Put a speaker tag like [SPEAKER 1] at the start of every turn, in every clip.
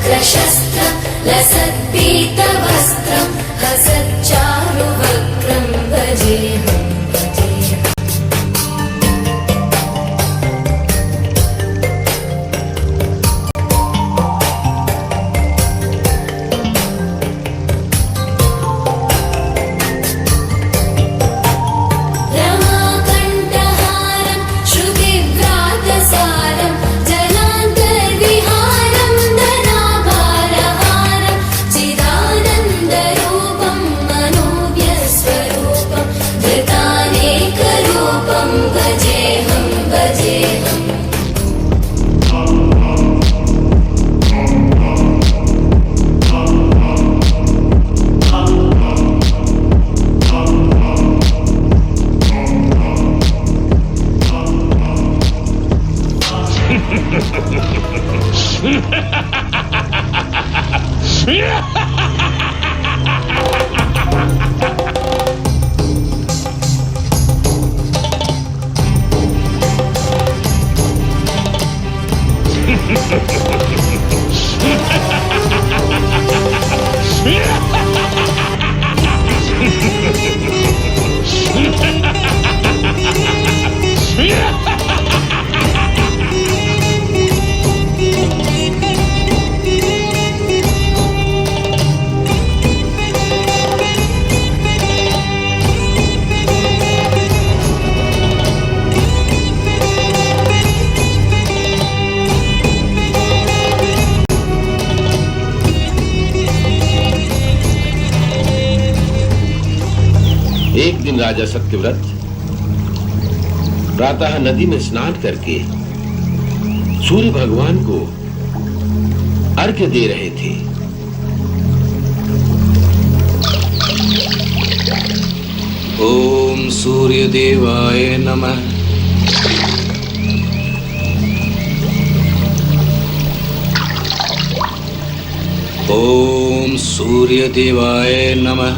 [SPEAKER 1] प्रशस्त्रं लसत्पीतवस्त्रं हसच्चारुवक्त्रं भजेऽहं भजेऽहम्। रमाकण्ठहारं श्रुतिव्रातसारं जलान्तर्विहारं धनाभारहारं चिदानन्दरूपं मनोव्यस्वरूपं धृतानेकरूपं भजेऽहं भजेऽहम्।
[SPEAKER 2] एक दिन राजा सत्यव्रत प्रातः नदी में स्नान करके सूर्य भगवान को अर्घ्य दे रहे थे।
[SPEAKER 3] ओम सूर्य देवाय नमः। ओम सूर्य देवाय नमः।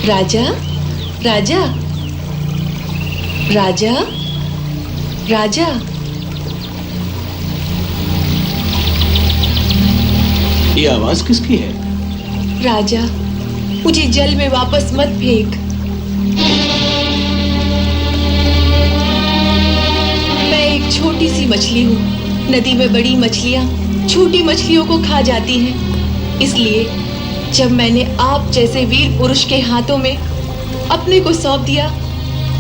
[SPEAKER 4] राजा राजा राजा राजा
[SPEAKER 3] ये आवाज किसकी है?
[SPEAKER 4] राजा, मुझे जल में वापस मत फेंक। मैं एक छोटी सी मछली हूँ। नदी में बड़ी मछलियाँ छोटी मछलियों को खा जाती हैं। इसलिए जब मैंने आप जैसे वीर पुरुष के हाथों में अपने को सौंप दिया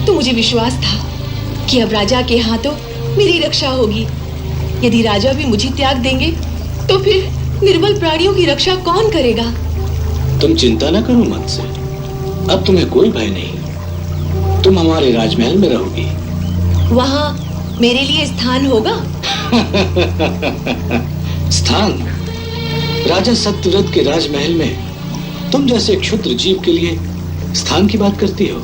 [SPEAKER 4] तो मुझे विश्वास था कि अब राजा के हाथों मेरी रक्षा होगी। यदि राजा भी मुझे त्याग देंगे तो फिर निर्बल प्राणियों की रक्षा कौन करेगा?
[SPEAKER 3] तुम चिंता न करो मन से। अब तुम्हें कोई भय नहीं। तुम हमारे राजमहल में रहोगी।
[SPEAKER 4] वहाँ मेरे लिए स्थान होगा?
[SPEAKER 3] स्थान? राजा सत्यव्रत के राजमहल में तुम जैसे क्षुद्र जीव के लिए स्थान की बात करती हो?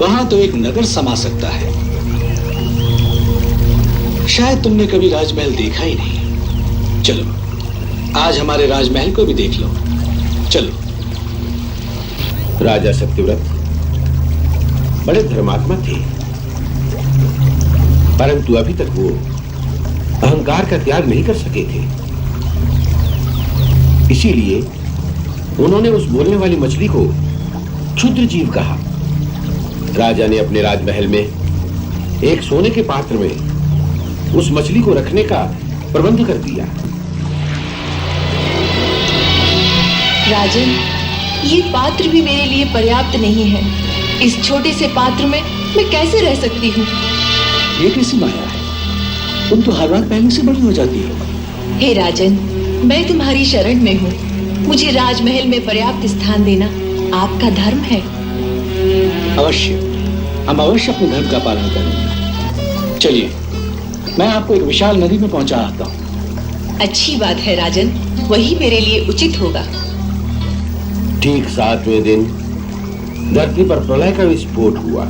[SPEAKER 3] वहां तो एक नगर समा सकता है। शायद तुमने कभी राजमहल देखा ही नहीं। चलो आज हमारे राजमहल को भी देख लो। चलो।
[SPEAKER 2] राजा सत्यव्रत बड़े धर्मात्मा थे, परंतु अभी तक वो अहंकार का त्याग नहीं कर सके थे। इसीलिए उन्होंने उस बोलने वाली मछली को क्षुद्र जीव कहा। राजा ने अपने राजमहल में एक सोने के पात्र में उस मछली को रखने का प्रबंध कर दिया।
[SPEAKER 4] राजन, ये पात्र भी मेरे लिए पर्याप्त नहीं है। इस छोटे से पात्र में मैं कैसे रह सकती हूँ?
[SPEAKER 3] ये कैसी माया है? तुम तो हर बार पहले से बड़ी हो जाती हो।
[SPEAKER 4] हे राजन, मैं तुम्हारी शरण में हूँ। मुझे राजमहल में पर्याप्त स्थान देना आपका धर्म है।
[SPEAKER 3] अवश्य, हम अवश्य अपने धर्म का पालन करेंगे। चलिए, मैं आपको एक विशाल नदी में पहुंचा आता हूँ।
[SPEAKER 4] अच्छी बात है राजन, वही मेरे लिए उचित होगा।
[SPEAKER 2] ठीक 7वें दिन धरती पर प्रलय का विस्फोट हुआ।